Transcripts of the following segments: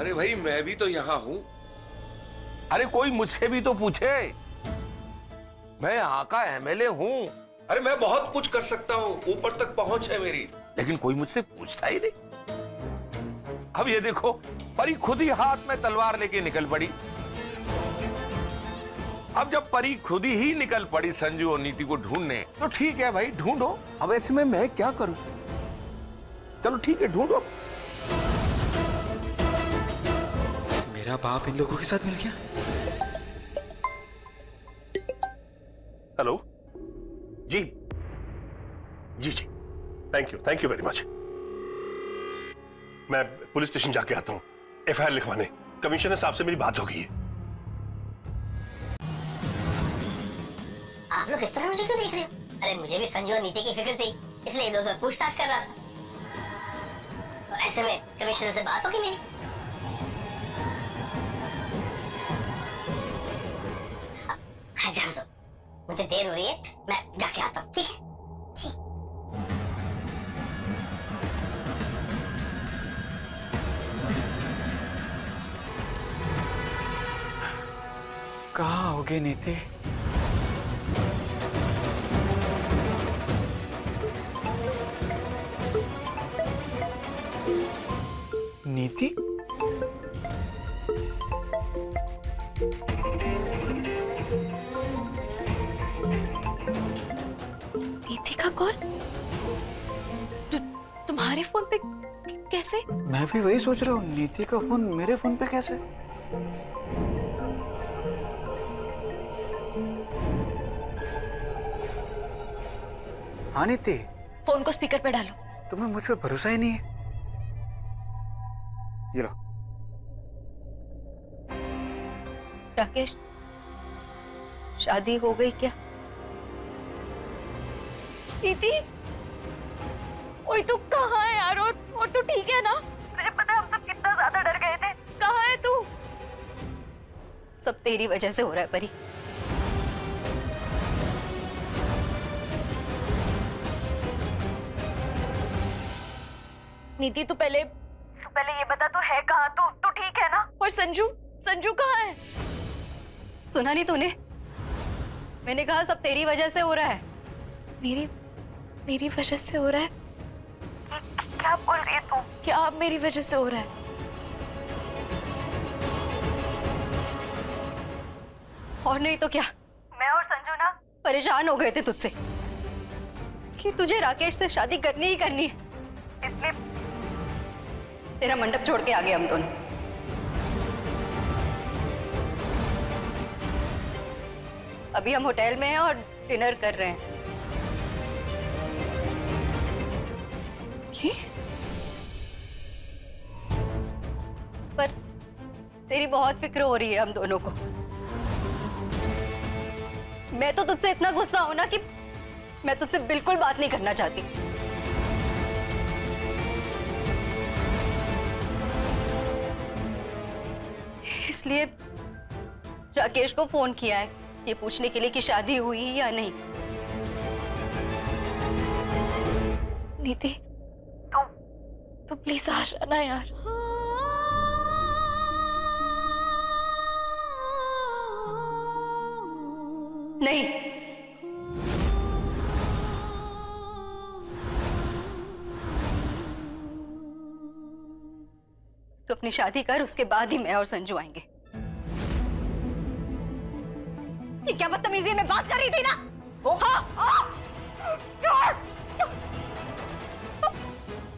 अरे भाई मैं भी तो यहाँ हूँ। अरे कोई मुझसे भी तो पूछे, मैं यहाँ का एमएलए हूँ। अरे मैं बहुत कुछ कर सकता हूँ, ऊपर तक पहुंच है मेरी। लेकिन कोई मुझसे पूछता ही नहीं। अब ये देखो, परी खुद ही हाथ में तलवार लेके निकल पड़ी। अब जब परी खुद ही निकल पड़ी संजू और नीति को ढूंढने, तो ठीक है भाई ढूंढो। अब ऐसे में मैं क्या करूं? चलो ठीक है ढूंढो। मेरा बाप इन लोगों के साथ मिल गया। हेलो जी जी जी, थैंक यू वेरी मच। मैं पुलिस स्टेशन जाके आता हूँ एफआईआर लिखवाने। कमिश्नर साहब से मेरी बात हो गई है। आप लोग इस तरह मुझे क्यों देख रहे हो? अरे मुझे भी संजू और नीति की फिक्र थी, इसलिए इधर उधर पूछताछ कर रहा था। तो ऐसे में कमिश्नर से बात होगी मेरी। हाँ जान दो, मुझे देर हो रही है, मैं जाके आता हूँ, ठीक है? जी। कहाँ होगी नीति? नीति? नीति का कॉल? तुम्हारे फोन पे कैसे? मैं भी वही सोच रहा हूँ, नीति का फोन मेरे फोन पे कैसे? हाँ नीति, फोन को स्पीकर पे डालो। तुम्हें मुझ पे भरोसा ही नहीं है। ये लो। राकेश, शादी हो गई क्या? नीति, ओए तू कहाँ है यार? और तू ठीक है ना? तुझे पता है हम सब कितना ज्यादा डर गए थे। कहाँ है तू? सब तेरी वजह से हो रहा है परी। नीति तू पहले ये बता, तू है कहाँ? तू ठीक है ना? और संजू कहाँ है? सुना नहीं तूने? मैंने कहा सब तेरी वजह से हो रहा है। मेरी वजह से हो रहा है? क्या बोल रही है तू? क्या अब मेरी वजह से हो रहा है? और नहीं तो क्या, मैं और संजू ना परेशान हो गए थे तुझसे कि तुझे राकेश से शादी करनी ही करनी है, इसलिए तेरा मंडप छोड़ के आ गए हम दोनों। अभी हम होटल में हैं और डिनर कर रहे हैं। ये? पर तेरी बहुत फिक्र हो रही है हम दोनों को। मैं तो तुझसे इतना गुस्सा हूं ना कि मैं तुझसे बिल्कुल बात नहीं करना चाहती। इसलिए राकेश को फोन किया है ये पूछने के लिए कि शादी हुई या नहीं। नीति, तू प्लीज आ जाना यार। नहीं, तू अपनी शादी कर, उसके बाद ही मैं और संजू आएंगे। ये क्या बदतमीजी है? मैं बात कर रही थी ना।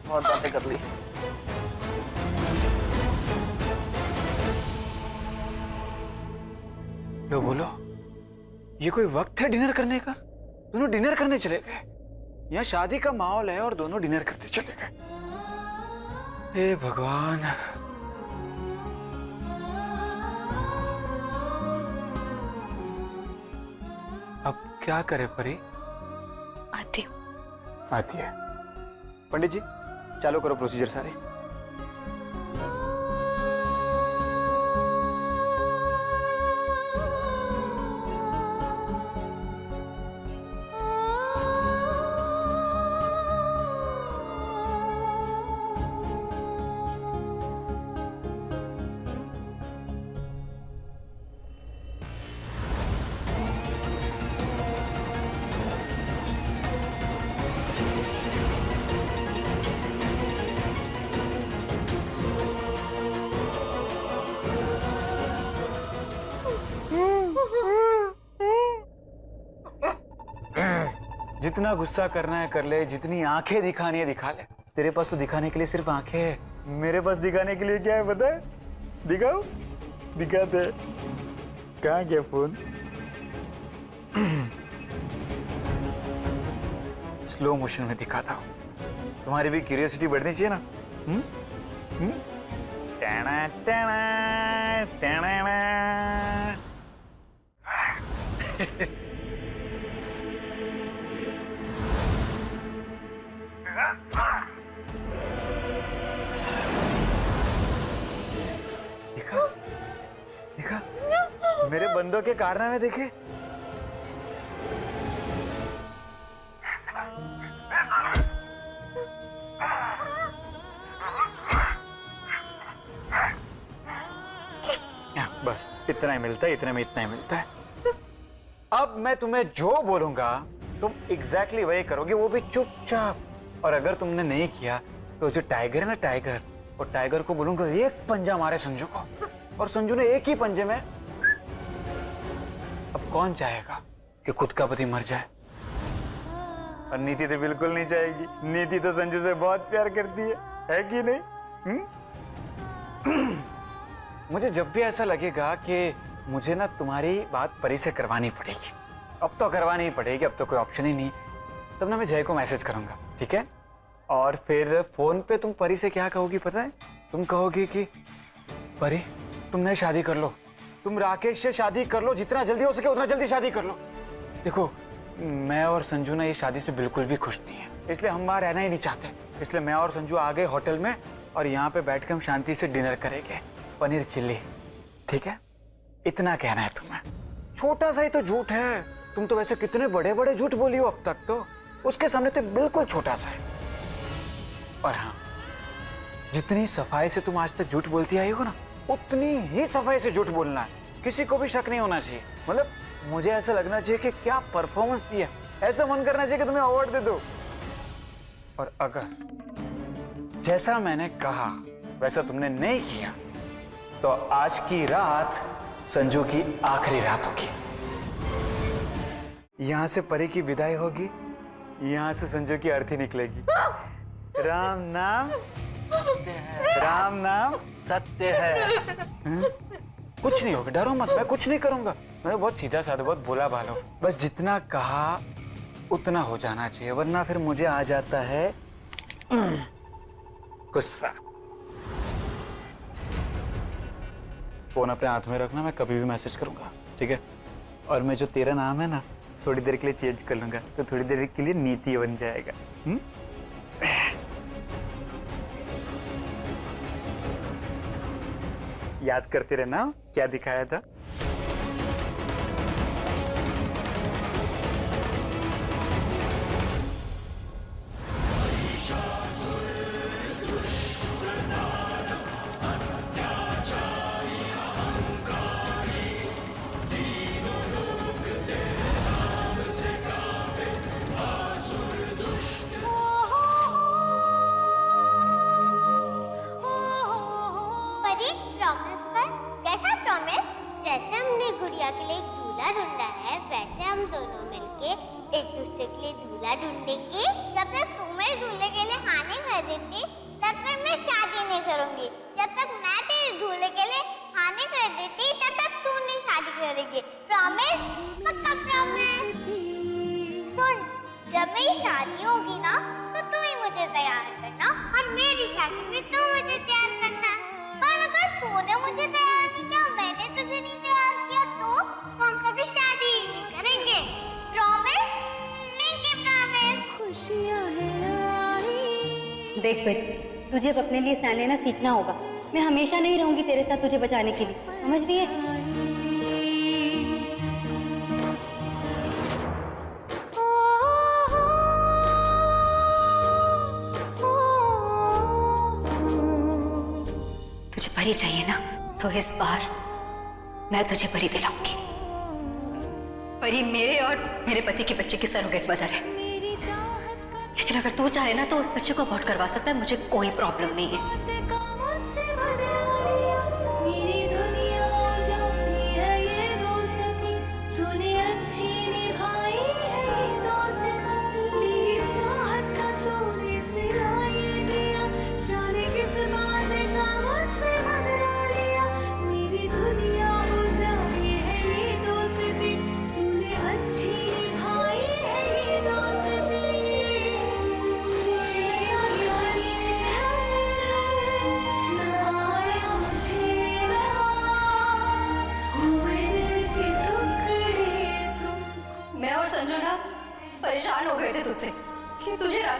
बहुत बातें कर ली। लो बोलो, ये कोई वक्त है डिनर करने का? दोनों डिनर करने चले गए। यहाँ शादी का माहौल है और दोनों डिनर करते चले गए। हे भगवान। अब क्या करे परी? आती हूँ। आती है। पंडित जी चालू करो प्रोसीजर सारे। जितना गुस्सा करना है कर ले, जितनी आंखें दिखानी है दिखा ले। तेरे पास तो दिखाने के लिए सिर्फ आंखें है, मेरे पास दिखाने के लिए क्या है पता है? दिखाओ, दिखाते। कहाँ गया फोन? स्लो मोशन में दिखाता हूँ, तुम्हारी भी क्यूरियोसिटी बढ़नी चाहिए ना। टैना टैना टैना। देखा देखा, मेरे बंदों के कारनामे देखे। बस इतना ही मिलता है, इतने में इतना ही मिलता है। अब मैं तुम्हें जो बोलूंगा तुम एग्जैक्टली वही करोगे, वो भी चुपचाप। और अगर तुमने नहीं किया तो जो टाइगर है ना, टाइगर, और टाइगर को बोलूंगा एक पंजा मारे संजू को, और संजू ने एक ही पंजे में। अब कौन चाहेगा कि खुद का पति मर जाए? और नीति तो बिल्कुल नहीं चाहेगी। नीति तो संजू से बहुत प्यार करती है कि नहीं? मुझे जब भी ऐसा लगेगा कि मुझे ना तुम्हारी बात परी से करवानी पड़ेगी, अब तो करवानी ही पड़ेगी, अब तो कोई ऑप्शन ही नहीं, तब ना मैं जय को मैसेज करूंगा, ठीक है? और फिर फोन पे तुम परी से क्या कहोगी पता है? तुम कहोगी कि परी तुम नई शादी कर लो, तुम राकेश से शादी कर लो, जितना जल्दी हो सके उतना जल्दी शादी कर लो। देखो मैं और संजू ना ये शादी से बिल्कुल भी खुश नहीं है, इसलिए हम वहाँ रहना ही नहीं चाहते। इसलिए मैं और संजू आ गए होटल में, और यहाँ पे बैठ के हम शांति से डिनर करेंगे, पनीर चिल्ली, ठीक है? इतना कहना है तुम्हें। छोटा सा ही तो झूठ है, तुम तो वैसे कितने बड़े बड़े झूठ बोली हो अब तक, तो उसके सामने तो बिल्कुल छोटा सा है। और हाँ, जितनी सफाई से तुम आज तक झूठ बोलती आई हो ना, उतनी ही सफाई से झूठ बोलना है, किसी को भी शक नहीं होना चाहिए। मतलब मुझे ऐसा लगना चाहिए कि क्या परफॉर्मेंस दिया, ऐसा मन करना चाहिए कि तुम्हें अवार्ड दे दो। और अगर जैसा मैंने कहा वैसा तुमने नहीं किया तो आज की रात संजू की आखिरी रात होगी। यहां से परी की विदाई होगी, यहां से संजू की अर्थी निकलेगी। राम नाम सत्य है, राम नाम सत्य है। कुछ नहीं होगा, डरो मत, मैं कुछ नहीं करूंगा। मैं बहुत सीधा साधा, बहुत भोला भाला हूं। बस जितना कहा उतना हो जाना चाहिए, वरना फिर मुझे आ जाता है गुस्सा। फोन अपने हाथ में रखना, मैं कभी भी मैसेज करूंगा, ठीक है? और मैं जो तेरा नाम है ना थोड़ी देर के लिए चेंज कर लूंगा, तो थोड़ी देर के लिए नीति बन जाएगा। याद करते रहना क्या दिखाया था। जैसे हमने गुड़िया के लिए एक दूल्हा ढूंढा है, वैसे हम दोनों मिलके एक दूसरे के लिए दूल्हा ढूंढेंगे। जब तक तुम मेरे दूल्हे के लिए हाँ नहीं कर देती तब तक मैं शादी नहीं करूंगी। जब तक मैं तेरे दूल्हे के लिए हाँ नहीं कर देती तब तक तू नहीं शादी करेगी। प्रॉमिस? पक्का प्रॉमिस? सुन, जब मेरी शादी होगी ना तो तू ही मुझे तैयार करना, और मेरी शादी में तू मुझे तैयार करना। पर अगर तूने मुझे तैयार नहीं किया, मैंने तुझे नहीं तैयार किया, तो हम कभी शादी ही नहीं करेंगे। प्रॉमिस? Pinky promise? खुशियां हैं। देख बेटी, तुझे अब अपने लिए स्टैंड लेना सीखना होगा। मैं हमेशा नहीं रहूंगी तेरे साथ तुझे बचाने के लिए, समझ रही है? तुझे परी चाहिए ना, तो इस बार मैं तुझे परी दिलाऊंगी। परी मेरे और मेरे पति के बच्चे की सरोगेट मदर है, लेकिन अगर तू चाहे ना तो उस बच्चे को अबॉर्ट करवा सकता है, मुझे कोई प्रॉब्लम नहीं है।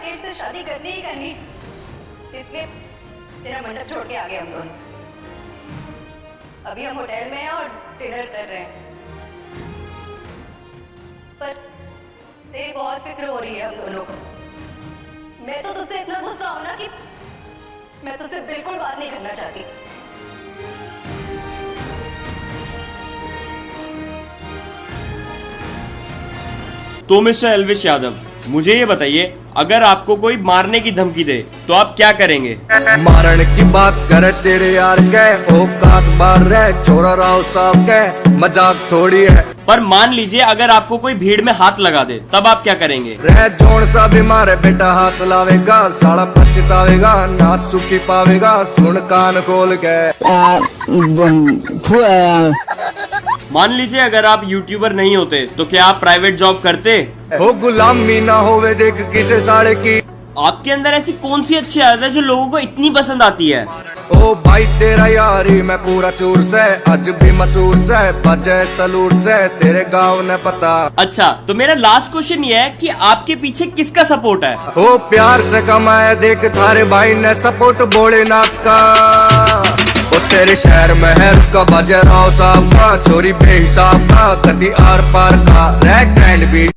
राकेश से शादी करनी ही करनी, इसलिए तेरा मंडप छोड़ के आ गए हम दोनों। अभी हम होटल में हैं और डिनर कर रहे हैं, पर तेरी बहुत फिक्र हो रही है हम दोनों को। मैं तो तुझसे इतना गुस्सा हूं ना कि मैं तुझसे बिल्कुल बात नहीं करना चाहती। तो मिस्टर एल्विश यादव, मुझे ये बताइए, अगर आपको कोई मारने की धमकी दे तो आप क्या करेंगे? मारने की बात करे तेरे यार के, औकात बार रहे छोरा राव साहब के, मजाक थोड़ी है। पर मान लीजिए अगर आपको कोई भीड़ में हाथ लगा दे, तब आप क्या करेंगे? रह जोन सा भी मारे बेटा हाथ लावेगा, साला पछतावेगा ना सुखी पावेगा, सुन कान खोल के। मान लीजिए अगर आप यूट्यूबर नहीं होते तो क्या आप प्राइवेट जॉब करते? हो गुलामी ना होवे देख किसे साड़े की। आपके अंदर ऐसी कौन सी अच्छी आदत है जो लोगों को इतनी पसंद आती है? ओ भाई तेरा यारी मैं पूरा चूर से, आज भी मसूर से, बजे सलूट से, तेरे गाँव ने पता। अच्छा, तो मेरा लास्ट क्वेश्चन ये है कि आपके पीछे किसका सपोर्ट है? ओ प्यार से कमाया देख थारे भाई ने सपोर्ट भोलेनाथ का। ओ तेरे शहर में है का बजे राव साहब का, चोरी बेहिसाब का, कदी आर पार का, रेड एंड भी।